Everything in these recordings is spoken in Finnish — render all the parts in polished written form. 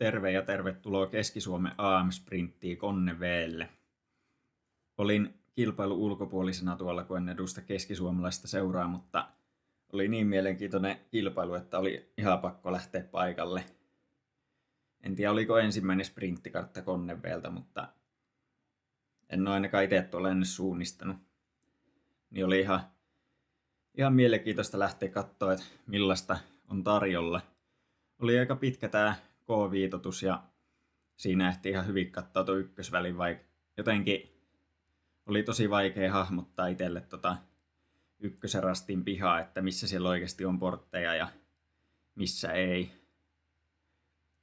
Terve ja tervetuloa Keski-Suomen AM-sprinttiin Konnevedelle. Olin kilpailun ulkopuolisena tuolla, kun en edusta keskisuomalaista seuraa, mutta oli niin mielenkiintoinen kilpailu, että oli ihan pakko lähteä paikalle. En tiedä, oliko ensimmäinen sprinttikartta Konnevedeltä, mutta en ole ainakaan itse tuolla ennen suunnistanut. Niin oli ihan mielenkiintoista lähteä katsoa, että millaista on tarjolla. Oli aika pitkä tämä K-viitotus ja siinä ehti ihan hyvin katsoa tuon ykkösvälin, vaikka jotenkin oli tosi vaikea hahmottaa itselle ykkösen rastin pihaa, että missä siellä oikeasti on portteja ja missä ei.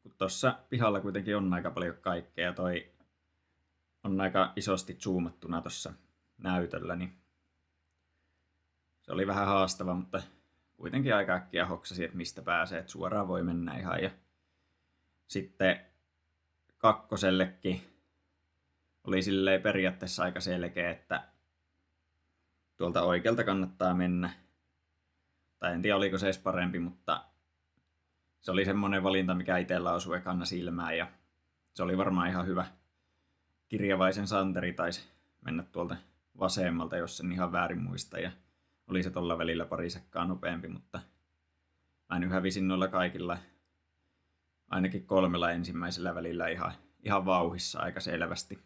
Kun tuossa pihalla kuitenkin on aika paljon kaikkea, toi on aika isosti zoomattuna tuossa näytöllä, niin se oli vähän haastava, mutta kuitenkin aika äkkiä hoksasi, että mistä pääsee, että suoraan voi mennä ihan. Ja sitten kakkosellekin oli silleen periaatteessa aika selkeä, että tuolta oikealta kannattaa mennä. Tai en tiedä, oliko se edes parempi, mutta se oli semmoinen valinta, mikä itsellä osui ekana silmään. Ja se oli varmaan ihan hyvä. Kirjavaisen Santeri taisi mennä tuolta vasemmalta, jos sen ihan väärin muista. Ja oli se tuolla välillä pari sekkaa nopeampi, mutta mä nyt hävisin noilla kaikilla, ainakin 3 ensimmäisellä välillä ihan vauhissa aika selvästi.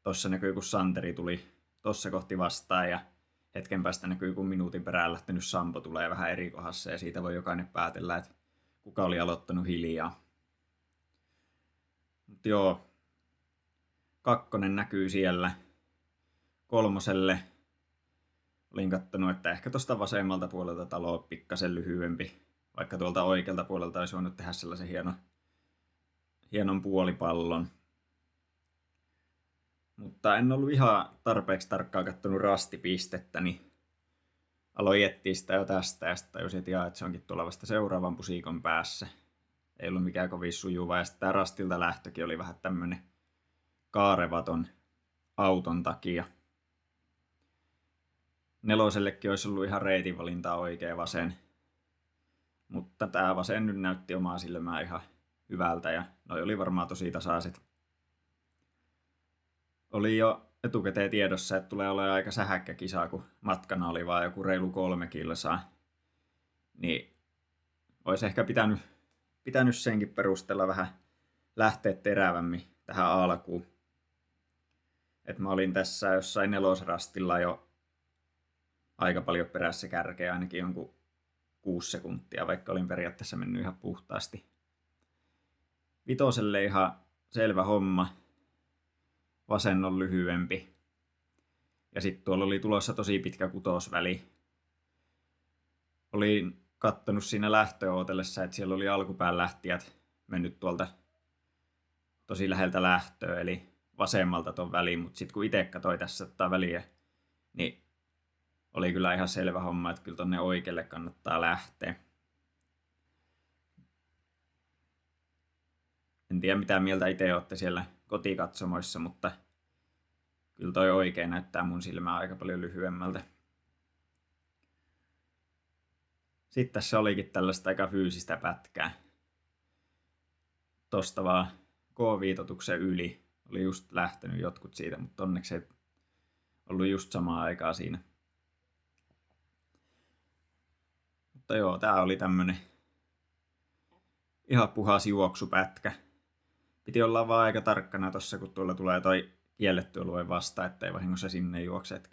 Tossa näkyy, kun Santeri tuli tossa kohti vastaan ja hetken päästä näkyy, kun minuutin perään lähtenyt Sampo tulee vähän eri kohdassa ja siitä voi jokainen päätellä, että kuka oli aloittanut hiljaa. Mutta joo, 2 näkyy siellä. 3 olin kattonut, että ehkä tuosta vasemmalta puolelta talo on pikkasen lyhyempi, vaikka tuolta oikealta puolelta olisi voinut tehdä sellaisen hienon puolipallon. Mutta en ollut ihan tarpeeksi tarkkaan kattonut rastipistettä, niin aloin etsiä sitä jo tästä ja sitten tajusin, että se onkin tuolla vasta seuraavan pusikon päässä. Ei ollut mikään kovin sujuva ja sitten tämä rastilta lähtökin oli vähän tämmönen kaarevaton auton takia. 4:llekin olisi ollut ihan reitinvalintaa oikea vasen. Mutta tämä vasen nyt näytti omaa silmää ihan hyvältä ja noi oli varmaan tosi tasaiset. Oli jo etukäteen tiedossa, että tulee olemaan aika sähäkkä kisa, kun matkana oli vaan joku reilu 3 kilsaa. Niin olisi ehkä pitänyt senkin perusteella vähän lähteä terävämmin tähän alkuun. Et mä olin tässä jossain 4. jo aika paljon perässä kärkeä, ainakin jonkun 6 sekuntia, vaikka olin periaatteessa mennyt ihan puhtaasti. 5:lle ihan selvä homma. Vasen on lyhyempi. Ja sitten tuolla oli tulossa tosi pitkä kutosväli. Olin kattonut siinä lähtöä ootellessa, että siellä oli alkupään lähtijät mennyt tuolta tosi läheltä lähtöä, eli vasemmalta ton väliin, mutta sitten kun itse katsoi tässä tätä väliä, niin oli kyllä ihan selvä homma, että kyllä tonne oikealle kannattaa lähteä. En tiedä mitä mieltä itse olette siellä kotikatsomoissa, mutta kyllä toi oikein näyttää mun silmää aika paljon lyhyemmältä. Sitten tässä olikin tällaista aika fyysistä pätkää. Tosta vaan K-viitotuksen yli. Oli just lähtenyt jotkut siitä, mutta onneksi ei ollut just samaa aikaa siinä. Mutta joo, tää oli tämmönen ihan puhas juoksupätkä. Piti olla vaan aika tarkkana tossa, kun tuolla tulee toi kielletty alue vasta, ettei vahingossa sinne juokse, että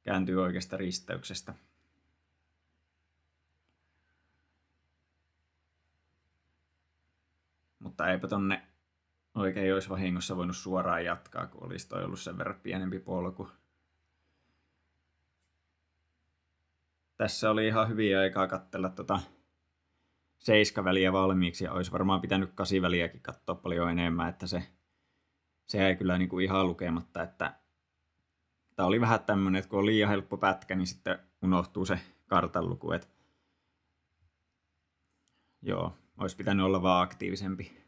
kääntyy oikeasta risteyksestä. Mutta eipä tonne oikein olisi vahingossa voinut suoraan jatkaa, kun olisi toi ollut sen verran pienempi polku. Tässä oli ihan hyviä aikaa katsella 7 väliä valmiiksi ja olisi varmaan pitänyt 8 väliäkin katsoa paljon enemmän, että se jäi kyllä niinku ihan lukematta, että tää oli vähän tämmönen, että kun on liian helppo pätkä, niin sitten unohtuu se kartanluku, että joo, olisi pitänyt olla vaan aktiivisempi.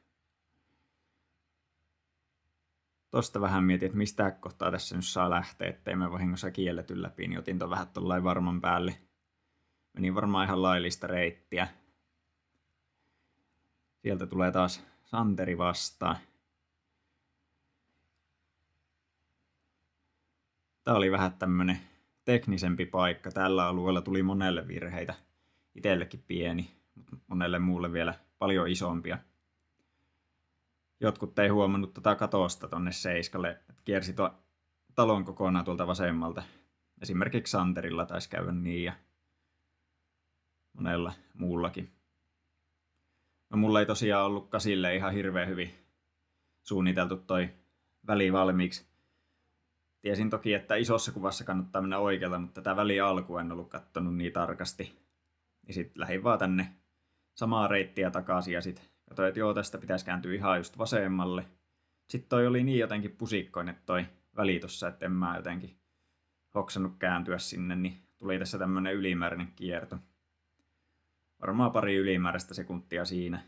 Tosta vähän mietin, että mistä kohtaa tässä nyt saa lähteä, ettei me vahingossa kielletyn läpi, niin otin ton vähän tollain varman päälle. Meni varmaan ihan laillista reittiä. Sieltä tulee taas Santeri vastaan. Tää oli vähän tämmönen teknisempi paikka. Tällä alueella tuli monelle virheitä. Itellekin pieni, mutta monelle muulle vielä paljon isompia. Jotkut ei huomannut tota katosta tonne seiskalle, että kiersi talon kokonaan tuolta vasemmalta. Esimerkiksi Santerilla taisi käydä niin ja monella muullakin. No mulla ei tosiaan ollut kasille ihan hirveän hyvin suunniteltu toi väli valmiiksi. Tiesin toki, että isossa kuvassa kannattaa mennä oikealta, mutta tätä väli alkua en ollut kattonut niin tarkasti. Ja sit lähdin vaan tänne samaa reittiä takaisin ja sit katsoin, että joo, tästä pitäisi kääntyä ihan just vasemmalle. Sitten toi oli niin jotenkin pusikkoinen toi väli tossa, että en mä jotenkin hoksannut kääntyä sinne, niin tuli tässä tämmönen ylimääräinen kierto. Varmaan pari ylimääräistä sekuntia siinä.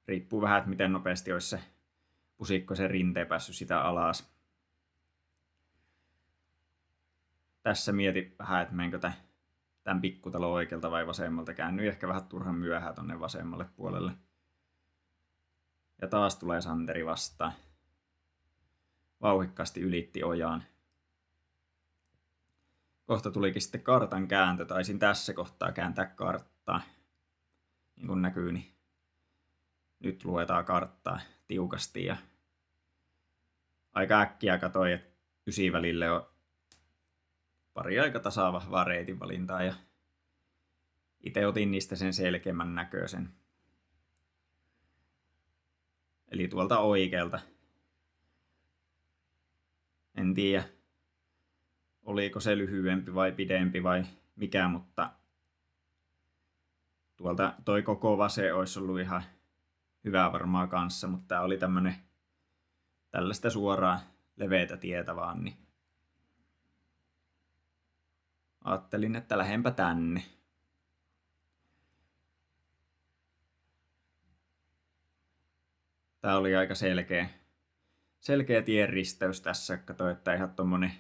Riippuu vähän, että miten nopeasti olisi se pusikko sen rinteen päässyt sitä alas. Tässä mietin vähän, että menenkö tämän pikkutalon oikealta vai vasemmalta. Käännyin ehkä vähän turhan myöhään tonne vasemmalle puolelle. Ja taas tulee Santeri vastaan. Vauhikkaasti ylitti ojaan. Kohta tulikin sitten kartan kääntö. Taisin tässä kohtaa kääntää karttaa. Niin kuin näkyy, niin nyt luetaan karttaa tiukasti. Ja aika äkkiä katsoin, että 9 välille on pari aika tasavahvaa reitinvalintaa. Ja itse otin niistä sen selkeämmän näköisen. Eli tuolta oikealta. En tiedä, oliko se lyhyempi vai pidempi vai mikä, mutta tuolta toi koko vase olisi ollut ihan hyvä varmaan kanssa, mutta tää oli tällaista suoraa leveätä tietä vaan, niin ajattelin, että lähdenpä tänne. Tää oli aika selkeä tienristeys tässä. Katsoin, että ihan tommonen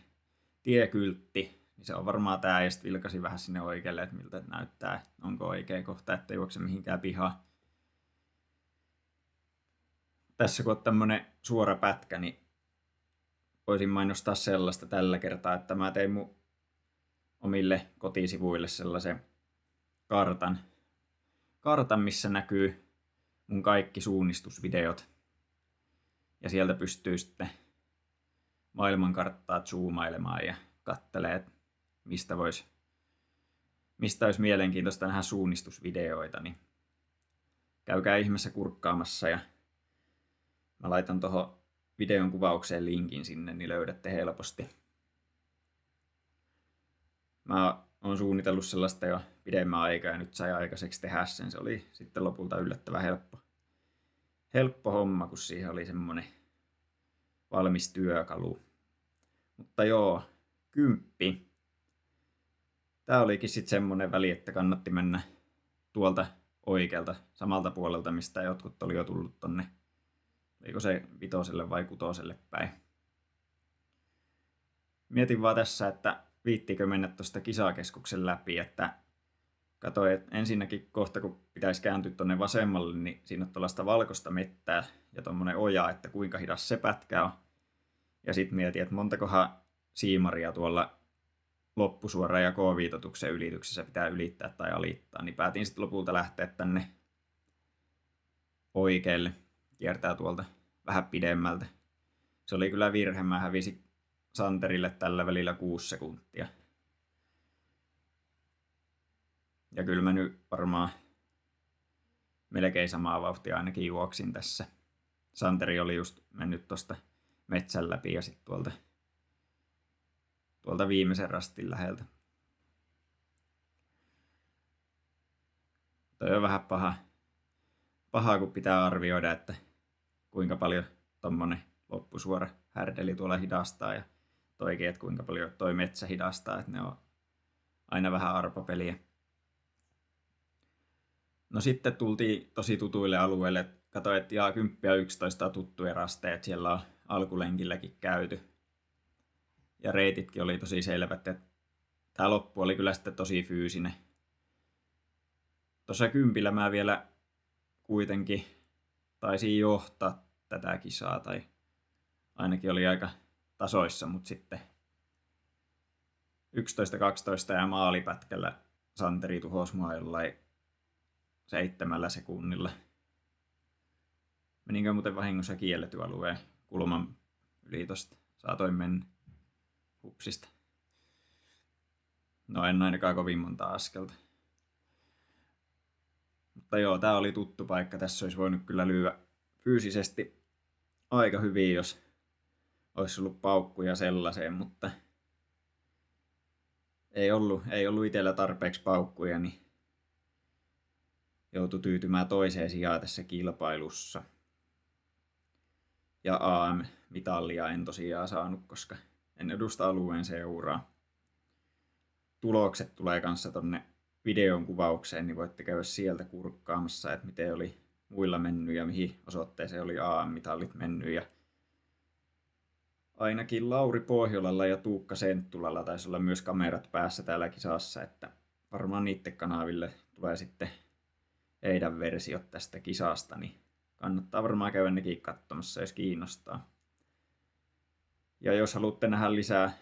tiekyltti. Niin se on varmaan tää, ja sitten vilkasin vähän sinne oikealle, että miltä näyttää. Onko oikea kohta, että juokse mihinkään pihaan. Tässä kun on tämmönen suora pätkä, niin voisin mainostaa sellaista tällä kertaa, että mä tein mun omille kotisivuille sellaisen kartan, missä näkyy mun kaikki suunnistusvideot. Ja sieltä pystyy sitten maailmankarttaa zoomailemaan ja kattelee, mistä olisi mielenkiintoista nähdä suunnistusvideoita. Niin käykää ihmeessä kurkkaamassa ja mä laitan tuohon videon kuvaukseen linkin sinne, niin löydätte helposti. Mä oon suunnitellut sellaista jo pidemmän aikaa ja nyt sai aikaiseksi tehdä sen. Se oli sitten lopulta yllättävän helppo homma, kun siihen oli semmonen valmis työkalu. Mutta joo, 10. Tää olikin sitten semmonen väli, että kannatti mennä tuolta oikealta, samalta puolelta, mistä jotkut oli jo tullut tonne. Oliko se 5 vai 6 päin. Mietin vaan tässä, että viittikö mennä tuosta kisakeskuksen läpi, että katsoin, että ensinnäkin kohta kun pitäisi kääntyä tuonne vasemmalle, niin siinä on tuollaista valkoista mettää ja tuommoinen oja, että kuinka hidas se pätkä on. Ja sitten mietin, että montakohan siimaria tuolla loppusuora ja K-viitotuksen ylityksessä pitää ylittää tai alittaa, niin päätin sitten lopulta lähteä tänne oikealle, kiertää tuolta vähän pidemmältä. Se oli kyllä virhe, mä hävisin Santerille tällä välillä 6 sekuntia. Ja kyllä mä nyt varmaan melkein samaa vauhtia ainakin juoksin tässä. Santeri oli just mennyt tosta metsän läpi ja sitten tuolta viimeisen rastin läheltä. Toi on vähän paha, kun pitää arvioida, että kuinka paljon tommonen loppusuora härdeli tuolla hidastaa ja toikin, että kuinka paljon toi metsä hidastaa, että ne on aina vähän arpapeliä. No sitten tultiin tosi tutuille alueille. Katsoin, että 10 ja 11 on tuttuja rasteja, siellä on alkulenkilläkin käyty. Ja reititkin oli tosi selvät, että tämä loppu oli kyllä sitten tosi fyysinen. Tuossa kympillä mä vielä kuitenkin taisin johtaa tätä kisaa, tai ainakin oli aika tasoissa, mutta sitten 11-12 ja maalipätkällä Santeri tuhosi mua jollain 7 sekunnilla. Meninkö muuten vahingossa kielletyn alueen kulman yli tosta? Saatoin mennä hupsista. No en ainakaan kovin monta askelta. Mutta joo, tää oli tuttu paikka. Tässä olisi voinut kyllä lyödä fyysisesti aika hyvin, jos olisi ollut paukkuja sellaiseen, mutta ei ollut itsellä tarpeeksi paukkuja, niin joutui tyytymään toiseen sijaan tässä kilpailussa. Ja AM-mitallia en tosiaan saanut, koska en edusta alueen seuraa. Tulokset tulee kanssa tonne videon kuvaukseen, niin voitte käydä sieltä kurkkaamassa, että miten oli muilla mennyt ja mihin osoitteeseen oli AM-mitallit mennyt. Ja ainakin Lauri Pohjolalla ja Tuukka Senttulalla taisi olla myös kamerat päässä täällä kisassa, että varmaan niiden kanaville tulee sitten heidän versiot tästä kisasta, niin kannattaa varmaan käydä nekin katsomassa, jos kiinnostaa. Ja jos haluatte nähdä lisää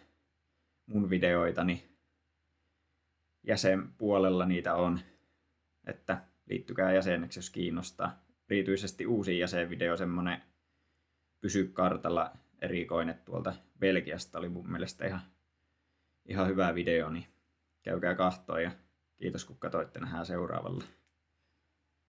mun videoita, niin jäsenpuolella niitä on, että liittykää jäseneksi, jos kiinnostaa. Erityisesti uusi jäsenvideo, semmonen Pysy kartalla erikoinen tuolta Belgiasta oli mun mielestä ihan hyvä video, niin käykää kahtoon ja kiitos kun katsoitte, nähdään seuraavalla.